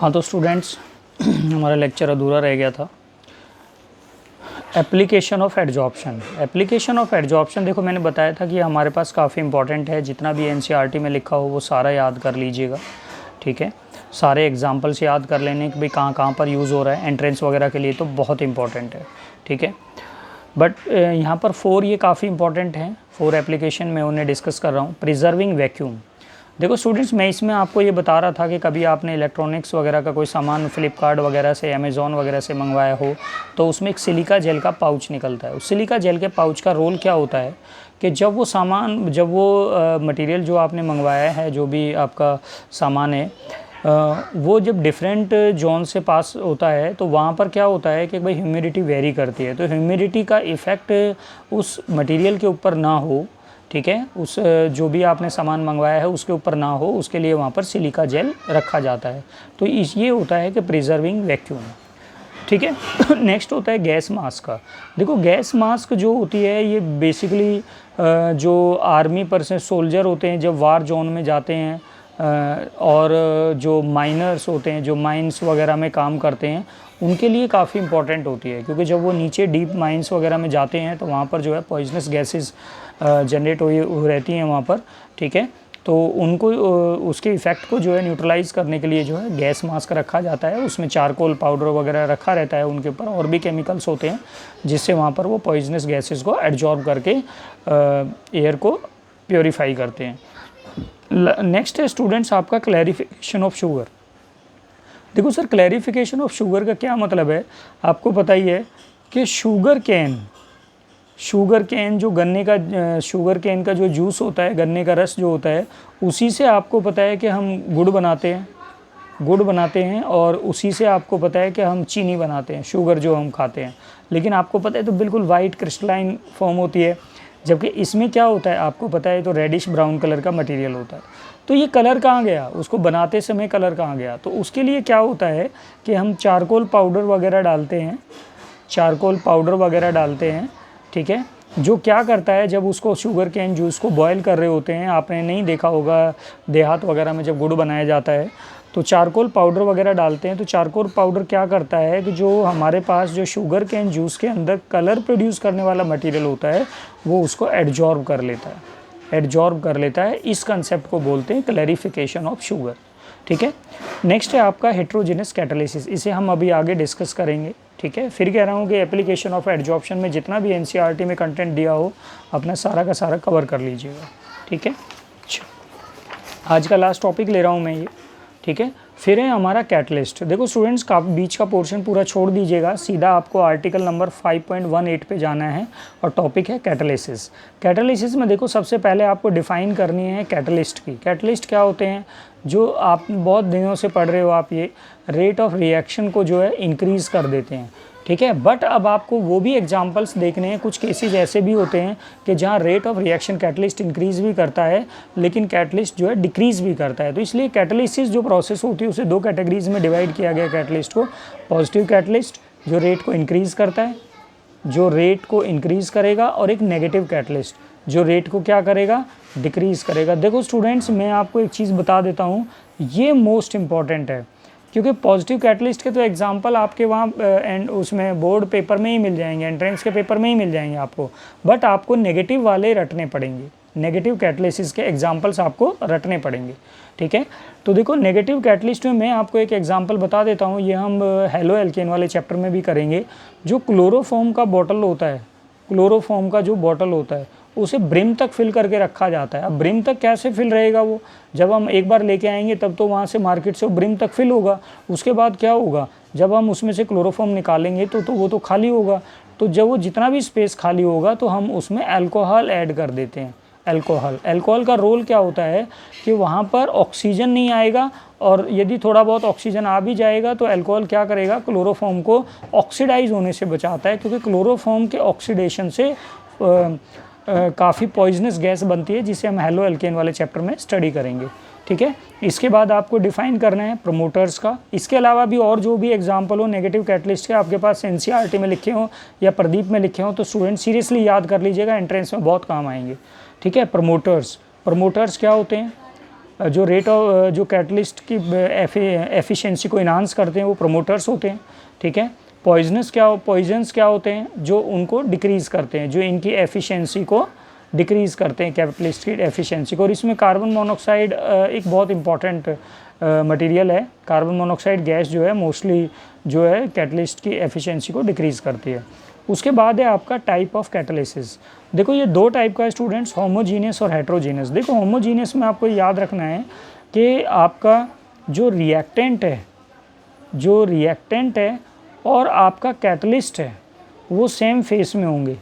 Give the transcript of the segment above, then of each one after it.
हाँ तो स्टूडेंट्स हमारा लेक्चर अधूरा रह गया था। Application of adsorption. Application of adsorption देखो मैंने बताया था कि हमारे पास काफ़ी इंपॉर्टेंट है। जितना भी एनसीईआरटी में लिखा हो वो सारा याद कर लीजिएगा, ठीक है। सारे एग्जांपल्स याद कर लेने कि भाई कहाँ कहाँ पर यूज़ हो रहा है एंट्रेंस वगैरह के लिए, तो बहुत इंपॉर्टेंट है, ठीक है। बट यहाँ पर 4 ये काफ़ी इंपॉर्टेंट हैं। 4 एप्लीकेशन मैं उन्हें डिस्कस कर रहा हूँ। Preserving vacuum. देखो स्टूडेंट्स, मैं इसमें आपको ये बता रहा था कि कभी आपने इलेक्ट्रॉनिक्स वगैरह का कोई सामान फ्लिपकार्ट वगैरह से, अमेज़ॉन वगैरह से मंगवाया हो, तो उसमें एक सिलिका जेल का पाउच निकलता है। उस सिलिका जेल के पाउच का रोल क्या होता है कि जब वो मटेरियल जो आपने मंगवाया है, जो भी आपका सामान है, वो जब डिफरेंट जोन से पास होता है तो वहाँ पर क्या होता है कि भाई ह्यूमिडिटी वेरी करती है। तो ह्यूमिडिटी का इफ़ेक्ट उस मटेरियल के ऊपर ना हो, ठीक है, उस जो भी आपने सामान मंगवाया है उसके ऊपर ना हो, उसके लिए वहाँ पर सिलिका जेल रखा जाता है। तो ये होता है कि प्रिजर्विंग वैक्यूम, ठीक है। नेक्स्ट होता है गैस मास्क का। देखो गैस मास्क जो होती है ये बेसिकली जो आर्मी पर्सन सोल्जर होते हैं जब वार जोन में जाते हैं, और जो माइनर्स होते हैं जो माइंस वगैरह में काम करते हैं, उनके लिए काफ़ी इंपॉर्टेंट होती है। क्योंकि जब वो नीचे डीप माइंस वगैरह में जाते हैं तो वहाँ पर जो है पॉइजनस गैसेस जनरेट हो रहती हैं वहाँ पर, ठीक है। तो उनको उसके इफ़ेक्ट को जो है न्यूट्रलाइज़ करने के लिए जो है गैस मास्क रखा जाता है। उसमें चारकोल पाउडर वगैरह रखा रहता है, उनके ऊपर और भी केमिकल्स होते हैं जिससे वहाँ पर वो पॉइजनस गैसेस को एब्जॉर्ब करके एयर को प्योरीफाई करते हैं। नेक्स्ट है स्टूडेंट्स आपका क्लैरिफिकेशन ऑफ शुगर। देखो सर, क्लैरिफिकेशन ऑफ शुगर का क्या मतलब है, आपको पता ही है कि शुगर कैन जो गन्ने का शुगर कैन का जो जूस होता है, गन्ने का रस जो होता है, उसी से आपको पता है कि हम गुड़ बनाते हैं और उसी से आपको पता है कि हम चीनी बनाते हैं, शुगर जो हम खाते हैं। लेकिन आपको पता है तो बिल्कुल वाइट क्रिस्टलाइन फॉर्म होती है, जबकि इसमें क्या होता है आपको पता है तो रेडिश ब्राउन कलर का मटेरियल होता है। तो ये कलर कहाँ गया, उसको बनाते समय कलर कहाँ गया? तो उसके लिए क्या होता है कि हम चारकोल पाउडर वगैरह डालते हैं, ठीक है। जो क्या करता है, जब उसको शुगर कैन जूस को बॉयल कर रहे होते हैं, आपने नहीं देखा होगा देहात वगैरह में जब गुड़ बनाया जाता है तो चारकोल पाउडर वगैरह डालते हैं। तो चारकोल पाउडर क्या करता है कि जो हमारे पास जो शुगर कैन जूस के अंदर कलर प्रोड्यूस करने वाला मटेरियल होता है वो उसको एब्जॉर्ब कर लेता है। इस कंसेप्ट को बोलते हैं क्लैरिफिकेशन ऑफ शुगर, ठीक है। नेक्स्ट है आपका हेट्रोजेनस कैटालिसिस। इसे हम अभी आगे डिस्कस करेंगे, ठीक है। फिर कह रहा हूँ कि एप्लीकेशन ऑफ एडजॉर्प्शन में जितना भी एनसीईआरटी में कंटेंट दिया हो अपना सारा का सारा कवर कर लीजिएगा, ठीक है। आज का लास्ट टॉपिक ले रहा हूँ मैं ये, ठीक है। फिर है हमारा कैटलिस्ट। देखो स्टूडेंट्स, का बीच का पोर्शन पूरा छोड़ दीजिएगा, सीधा आपको आर्टिकल नंबर 5.18 पे जाना है और टॉपिक है कैटालिसिस। कैटालिसिस में देखो सबसे पहले आपको डिफ़ाइन करनी है कैटलिस्ट की। कैटलिस्ट क्या होते हैं, जो आप बहुत दिनों से पढ़ रहे हो आप, ये रेट ऑफ रिएक्शन को जो है इंक्रीज़ कर देते हैं, ठीक है। बट अब आपको वो भी एग्जांपल्स देखने हैं। कुछ केसेस ऐसे भी होते हैं कि जहाँ rate of reaction catalyst increase भी करता है लेकिन कैटलिस्ट जो है डिक्रीज़ भी करता है। तो इसलिए कैटलिसिस जो प्रोसेस होती है उसे 2 कैटेगरीज में डिवाइड किया गया कैटलिस्ट को। पॉजिटिव कैटलिस्ट जो रेट को इंक्रीज़ करता है, जो रेट को इंक्रीज़ करेगा, और एक नेगेटिव कैटलिस्ट जो रेट को क्या करेगा, डिक्रीज़ करेगा। देखो स्टूडेंट्स, मैं आपको एक चीज़ बता देता हूँ, ये मोस्ट इम्पॉर्टेंट है, क्योंकि पॉजिटिव कैटलिस्ट के तो एग्जांपल आपके वहाँ एंड उसमें बोर्ड पेपर में ही मिल जाएंगे, एंट्रेंस के पेपर में ही मिल जाएंगे आपको। बट आपको नेगेटिव वाले रटने पड़ेंगे, नेगेटिव कैटलिसिस के एग्जांपल्स आपको रटने पड़ेंगे, ठीक है। तो देखो नेगेटिव कैटलिस्ट में मैं आपको एक एग्जांपल बता देता हूँ, ये हम हेलो एल्केन वाले चैप्टर में भी करेंगे। जो क्लोरोफॉर्म का बॉटल होता है, क्लोरोफॉर्म का जो बॉटल होता है उसे ब्रिम तक फिल करके रखा जाता है। अब ब्रिम तक कैसे फिल रहेगा वो, जब हम एक बार लेके आएंगे तब तो वहाँ से मार्केट से वो ब्रिम तक फिल होगा। उसके बाद क्या होगा, जब हम उसमें से क्लोरोफॉर्म निकालेंगे तो वो तो खाली होगा। तो जब वो जितना भी स्पेस खाली होगा तो हम उसमें अल्कोहल ऐड कर देते हैं। अल्कोहल का रोल क्या होता है कि वहाँ पर ऑक्सीजन नहीं आएगा, और यदि थोड़ा बहुत ऑक्सीजन आ भी जाएगा तो अल्कोहल क्या करेगा, क्लोरोफॉर्म को ऑक्सीडाइज होने से बचाता है। क्योंकि क्लोरोफॉर्म के ऑक्सीडेशन से काफ़ी पॉइजनस गैस बनती है, जिसे हम हेलो एल्केन वाले चैप्टर में स्टडी करेंगे, ठीक है। इसके बाद आपको डिफाइन करना है प्रमोटर्स का। इसके अलावा भी और जो भी एग्जांपल हो नेगेटिव कैटलिस्ट के आपके पास एनसीईआरटी में लिखे हों या प्रदीप में लिखे हों तो स्टूडेंट सीरियसली याद कर लीजिएगा, एंट्रेंस में बहुत काम आएंगे, ठीक है। प्रमोटर्स क्या होते हैं? जो रेट ऑफ जो कैटलिस्ट की एफिशिएंसी को इन्हांस करते हैं वो प्रोमोटर्स होते हैं, ठीक है। पॉइजनस क्या होते हैं, जो उनको डिक्रीज़ करते हैं, जो इनकी एफिशिएंसी को डिक्रीज़ करते हैं, कैटलिस्ट की एफिशिएंसी को। और इसमें कार्बन मोनोऑक्साइड एक बहुत इंपॉर्टेंट मटेरियल है। कार्बन मोनोऑक्साइड गैस जो है मोस्टली जो है कैटलिस्ट की एफिशिएंसी को डिक्रीज़ करती है। उसके बाद है आपका टाइप ऑफ कैटालिसिस। देखो ये दो टाइप का है स्टूडेंट्स, होमोजीनियस और हेट्रोजीनियस। देखो होमोजीनियस में आपको याद रखना है कि आपका जो रिएक्टेंट है और आपका कैटलिस्ट है वो सेम फेस में होंगे,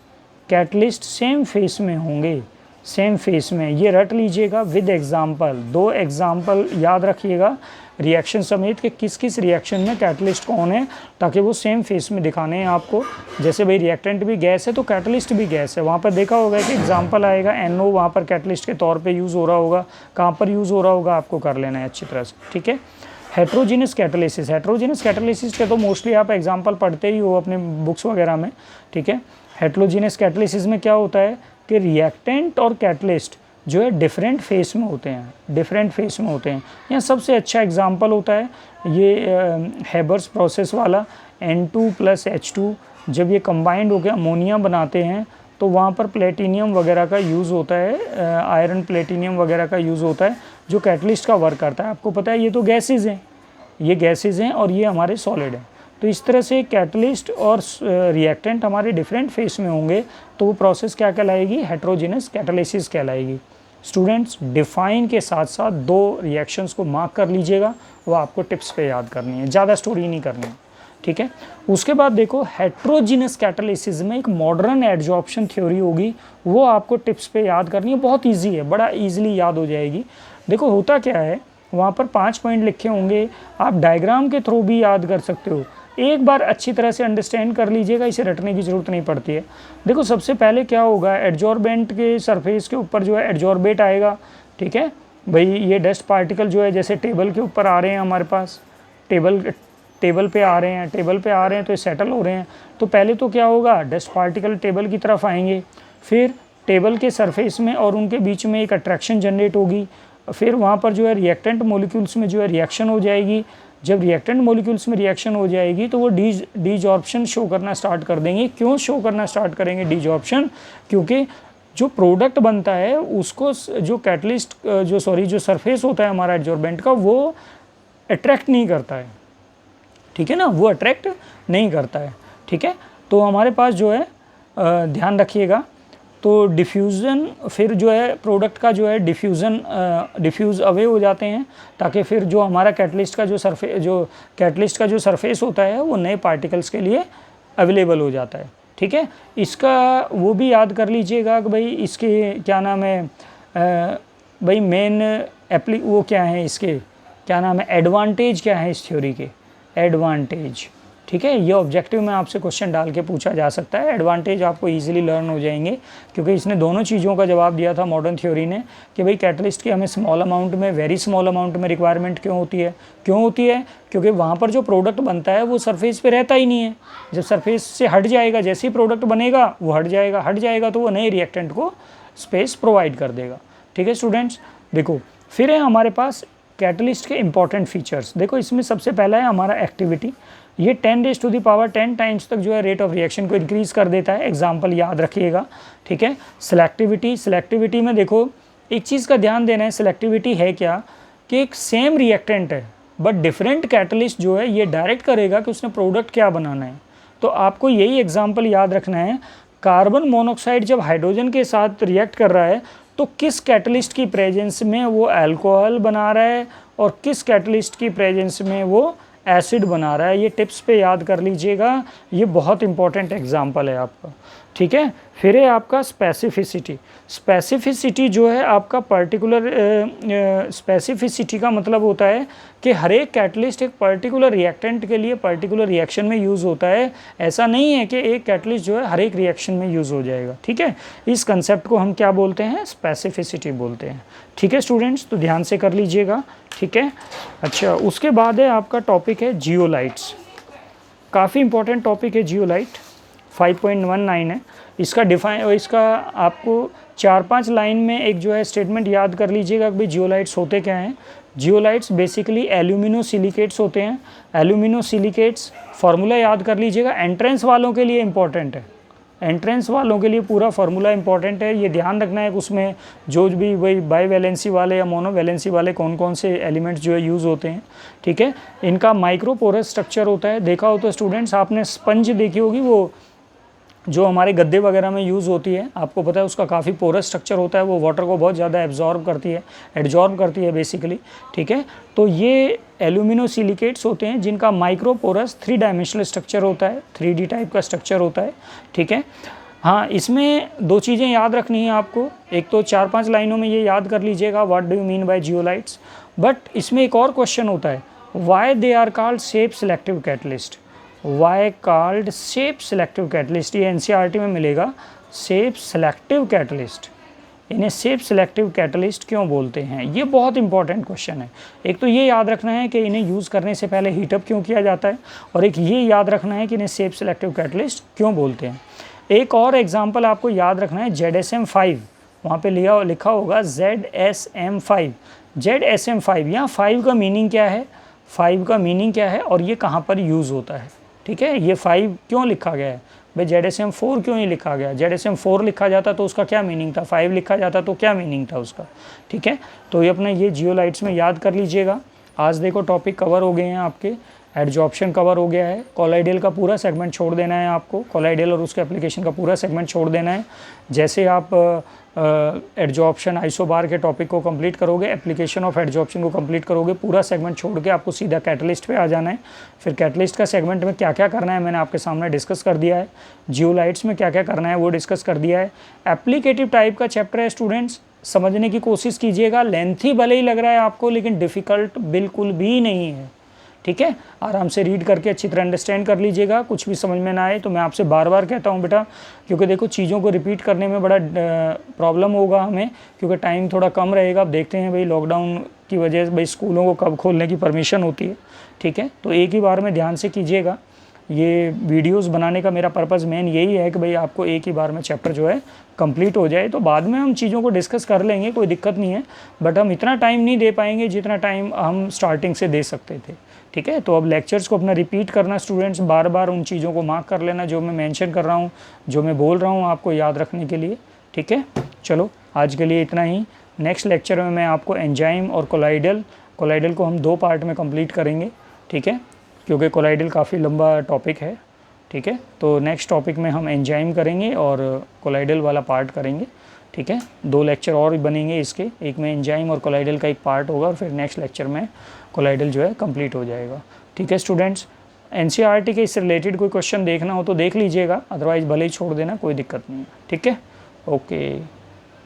कैटलिस्ट सेम फेस में होंगे, सेम फेस में। ये रट लीजिएगा विद एग्जाम्पल, 2 एग्जाम्पल याद रखिएगा रिएक्शन समेत कि किस किस रिएक्शन में कैटलिस्ट कौन है, ताकि वो सेम फेस में दिखाने हैं आपको। जैसे भाई रिएक्टेंट भी गैस है तो कैटलिस्ट भी गैस है, वहाँ पर देखा होगा कि एग्जाम्पल आएगा NO, वहाँ पर कैटलिस्ट के तौर पे यूज़ हो रहा होगा। कहाँ पर यूज़ हो रहा होगा आपको कर लेना है अच्छी तरह से, ठीक है। हेट्रोजीनियस कैटालिसिस के तो मोस्टली आप एग्जाम्पल पढ़ते ही हो अपने बुक्स वगैरह में, ठीक है। हेट्रोजीनियस कैटालिसिस में क्या होता है कि रिएक्टेंट और कैटलिस्ट जो है डिफरेंट फेस में होते हैं, यहाँ सबसे अच्छा एग्जांपल होता है ये हेबर्स प्रोसेस वाला N2 + H2। जब ये कंबाइंड होकर अमोनिया बनाते हैं तो वहाँ पर प्लेटिनियम वगैरह का यूज़ होता है, आयरन प्लेटिनियम वगैरह का यूज़ होता है जो कैटलिस्ट का वर्क करता है। आपको पता है ये तो गैसेज हैं, और ये हमारे सॉलिड हैं। तो इस तरह से कैटलिस्ट और रिएक्टेंट हमारे डिफरेंट फेस में होंगे तो वो प्रोसेस क्या कहलाएगी, हेट्रोजीनियस कैटालिसिस कहलाएगी। स्टूडेंट्स डिफाइन के साथ साथ 2 रिएक्शंस को मार्क कर लीजिएगा, वो आपको टिप्स पे याद करनी है, ज़्यादा स्टोरी नहीं करनी है, ठीक है। उसके बाद देखो हेट्रोजीनियस कैटालिसिस में एक मॉडर्न एडजॉर्प्शन थ्योरी होगी, वो आपको टिप्स पे याद करनी है। बहुत ईजी है, बड़ा ईजिली याद हो जाएगी। देखो होता क्या है, वहाँ पर 5 पॉइंट लिखे होंगे, आप डायग्राम के थ्रू भी याद कर सकते हो। एक बार अच्छी तरह से अंडरस्टैंड कर लीजिएगा, इसे रटने की ज़रूरत नहीं पड़ती है। देखो सबसे पहले क्या होगा, एडजॉर्बेंट के सरफेस के ऊपर जो है एडजॉर्बेट आएगा, ठीक है भाई। ये डस्ट पार्टिकल जो है जैसे टेबल के ऊपर आ रहे हैं, हमारे पास टेबल पे आ रहे हैं तो ये सेटल हो रहे हैं। तो पहले तो क्या होगा, डस्ट पार्टिकल टेबल की तरफ आएंगे, फिर टेबल के सरफेस में और उनके बीच में एक अट्रैक्शन जनरेट होगी, फिर वहाँ पर जो है रिएक्टेंट मॉलिक्यूल्स में जो है रिएक्शन हो जाएगी। जब रिएक्टेंट मॉलिक्यूल्स में रिएक्शन हो जाएगी तो वो डीजॉर्प्शन शो करना स्टार्ट कर देंगे। क्यों शो करना स्टार्ट करेंगे डीजॉर्प्शन, क्योंकि जो प्रोडक्ट बनता है उसको जो कैटलिस्ट जो सरफेस होता है हमारा एडजॉर्बेंट का, वो अट्रैक्ट नहीं करता है, ठीक है ना, वो अट्रैक्ट नहीं करता है, ठीक है। तो हमारे पास जो है ध्यान रखिएगा, तो डिफ्यूज़न फिर जो है प्रोडक्ट का जो है डिफ्यूज़ अवे हो जाते हैं, ताकि फिर जो हमारा कैटलिस्ट का जो सरफेस होता है वो नए पार्टिकल्स के लिए अवेलेबल हो जाता है, ठीक है। इसका वो भी याद कर लीजिएगा कि भाई इसके क्या नाम है, भाई मेन वो क्या है, इसके क्या नाम है, एडवांटेज क्या है इस थ्योरी के, एडवांटेज, ठीक है। ये ऑब्जेक्टिव में आपसे क्वेश्चन डाल के पूछा जा सकता है। एडवांटेज आपको इजीली लर्न हो जाएंगे, क्योंकि इसने दोनों चीज़ों का जवाब दिया था मॉडर्न थ्योरी ने कि भाई कैटलिस्ट की हमें स्मॉल अमाउंट में, वेरी स्मॉल अमाउंट में रिक्वायरमेंट क्यों होती है, क्योंकि वहाँ पर जो प्रोडक्ट बनता है वो सरफेस पे रहता ही नहीं है। जब सरफेस से हट जाएगा, जैसे ही प्रोडक्ट बनेगा वो हट जाएगा तो वो नए रिएक्टेंट को स्पेस प्रोवाइड कर देगा, ठीक है स्टूडेंट्स। देखो फिर है हमारे पास कैटलिस्ट के इंपॉर्टेंट फीचर्स। देखो इसमें सबसे पहला है हमारा एक्टिविटी। ये 10⁻10 टाइम्स तक जो है रेट ऑफ रिएक्शन को इंक्रीज़ कर देता है। एग्जाम्पल याद रखिएगा, ठीक है। सिलेक्टिविटी में देखो एक चीज़ का ध्यान देना है, सिलेक्टिविटी है क्या कि एक सेम रिएक्टेंट है बट डिफरेंट कैटलिस्ट जो है ये डायरेक्ट करेगा कि उसने प्रोडक्ट क्या बनाना है। तो आपको यही एग्जाम्पल याद रखना है, कार्बन मोनोऑक्साइड जब हाइड्रोजन के साथ रिएक्ट कर रहा है तो किस कैटलिस्ट की प्रेजेंस में वो अल्कोहल बना रहा है और किस कैटलिस्ट की प्रेजेंस में वो एसिड बना रहा है। ये टिप्स पे याद कर लीजिएगा, ये बहुत इंपॉर्टेंट एग्जाम्पल है आपका, ठीक है। फिर है आपका स्पेसिफिसिटी जो है आपका पर्टिकुलर स्पेसिफिसिटी का मतलब होता है कि हर एक कैटलिस्ट एक पर्टिकुलर रिएक्टेंट के लिए पर्टिकुलर रिएक्शन में यूज़ होता है। ऐसा नहीं है कि एक कैटलिस्ट जो है हर एक रिएक्शन में यूज़ हो जाएगा, ठीक है। इस कंसेप्ट को हम क्या बोलते हैं, स्पेसिफिसिटी बोलते हैं, ठीक है स्टूडेंट्स। तो ध्यान से कर लीजिएगा, ठीक है। अच्छा, उसके बाद है आपका टॉपिक है जियोलाइट्स। काफ़ी इंपॉर्टेंट टॉपिक है जियोलाइट। 5.19 है। इसका आपको 4-5 लाइन में एक जो है स्टेटमेंट याद कर लीजिएगा कि भाई जियोलाइट्स होते क्या हैं। जियोलाइट्स बेसिकली एल्यूमिनोसिलिकेट्स होते हैं। एल्यूमिनोसिलिकेट्स फार्मूला याद कर लीजिएगा, एंट्रेंस वालों के लिए इंपॉर्टेंट है, एंट्रेंस वालों के लिए पूरा फार्मूला इंपॉर्टेंट है। ये ध्यान रखना है कि उसमें जो भी वही बाईवैलेंसी वाले या मोनोवैलेंसी वाले कौन कौन से एलिमेंट्स जो है यूज़ होते हैं, ठीक है। इनका माइक्रोपोरस स्ट्रक्चर होता है, देखा हो तो स्टूडेंट्स आपने स्पंज देखी होगी, वो जो हमारे गद्दे वगैरह में यूज़ होती है, आपको पता है उसका काफ़ी पोरस स्ट्रक्चर होता है, वो वाटर को बहुत ज़्यादा एब्जॉर्ब करती है बेसिकली, ठीक है। तो ये एल्यूमिनोसिलिकेट्स होते हैं जिनका माइक्रोपोरस 3 डायमेंशनल स्ट्रक्चर होता है, 3D टाइप का स्ट्रक्चर होता है, ठीक है। हाँ, इसमें 2 चीज़ें याद रखनी है आपको। एक तो 4-5 लाइनों में ये याद कर लीजिएगा, what do you mean by zeolites. But इसमें एक और क्वेश्चन होता है, why they are called shape selective catalyst. Why called shape selective catalyst, ये NCERT में मिलेगा, शेप सिलेक्टिव कैटलिस्ट। इन्हें शेप सिलेक्टिव कैटलिस्ट क्यों बोलते हैं, ये बहुत इंपॉर्टेंट क्वेश्चन है। एक तो ये याद रखना है कि इन्हें यूज़ करने से पहले हीटअप क्यों किया जाता है, और एक ये याद रखना है कि इन्हें शेप सिलेक्टिव कैटलिस्ट क्यों बोलते हैं। एक और एग्जाम्पल आपको याद रखना है, ZSM5, वहाँ पे लिखा होगा ZSM5। ZSM5, यहाँ 5 का मीनिंग क्या है, 5 का मीनिंग क्या है और ये कहाँ पर यूज़ होता है, ठीक है। ये 5 क्यों लिखा गया है भाई, ZSM4 क्यों नहीं लिखा गया। ZSM4 लिखा जाता तो उसका क्या मीनिंग था, 5 लिखा जाता तो क्या मीनिंग था उसका, ठीक है। तो ये अपना ये जियोलाइट्स में याद कर लीजिएगा। आज देखो टॉपिक कवर हो गए हैं आपके, एडजॉर्प्शन कवर हो गया है, कोलाइडल का पूरा सेगमेंट छोड़ देना है आपको, कोलाइडल और उसके एप्लीकेशन का पूरा सेगमेंट छोड़ देना है। जैसे आप एडजॉर्प्शन आइसोबार के टॉपिक को कंप्लीट करोगे, एप्लीकेशन ऑफ एडजॉर्प्शन को कंप्लीट करोगे, पूरा सेगमेंट छोड़ के आपको सीधा कैटलिस्ट पे आ जाना है। फिर कैटलिस्ट का सेगमेंट में क्या क्या करना है मैंने आपके सामने डिस्कस कर दिया है, जियोलाइट्स में क्या क्या करना है वो डिस्कस कर दिया है। एप्लीकेटिव टाइप का चैप्टर है स्टूडेंट्स, समझने की कोशिश कीजिएगा। लेंथी भले ही लग रहा है आपको, लेकिन डिफ़िकल्ट बिल्कुल भी नहीं है, ठीक है। आराम से रीड करके अच्छी तरह अंडरस्टैंड कर लीजिएगा। कुछ भी समझ में ना आए तो मैं आपसे बार बार कहता हूँ बेटा, क्योंकि देखो चीज़ों को रिपीट करने में बड़ा प्रॉब्लम होगा हमें, क्योंकि टाइम थोड़ा कम रहेगा। अब देखते हैं भाई लॉकडाउन की वजह से भाई स्कूलों को कब खोलने की परमिशन होती है, ठीक है। तो एक ही बार में ध्यान से कीजिएगा। ये वीडियोस बनाने का मेरा पर्पज़ मेन यही है कि भाई आपको एक ही बार में चैप्टर जो है कंप्लीट हो जाए। तो बाद में हम चीज़ों को डिस्कस कर लेंगे, कोई दिक्कत नहीं है, बट हम इतना टाइम नहीं दे पाएंगे जितना टाइम हम स्टार्टिंग से दे सकते थे, ठीक है। तो अब लेक्चर्स को अपना रिपीट करना स्टूडेंट्स, बार बार उन चीज़ों को मार्क कर लेना जो मैं मेंशन कर रहा हूँ, जो मैं बोल रहा हूँ आपको याद रखने के लिए, ठीक है। चलो आज के लिए इतना ही। नेक्स्ट लेक्चर में मैं आपको एंजाइम और कोलाइडल को हम 2 पार्ट में कंप्लीट करेंगे, ठीक है, क्योंकि कोलाइडल काफ़ी लंबा टॉपिक है, ठीक है। तो नेक्स्ट टॉपिक में हम एंजाइम करेंगे और कोलाइडल वाला पार्ट करेंगे, ठीक है। 2 लेक्चर और बनेंगे इसके, एक में एंजाइम और कोलाइडल का एक पार्ट होगा और फिर नेक्स्ट लेक्चर में कोलाइडल जो है कंप्लीट हो जाएगा, ठीक है स्टूडेंट्स। NCERT के इससे रिलेटेड कोई क्वेश्चन देखना हो तो देख लीजिएगा, अदरवाइज़ भले ही छोड़ देना, कोई दिक्कत नहीं है, ठीक है। ओके।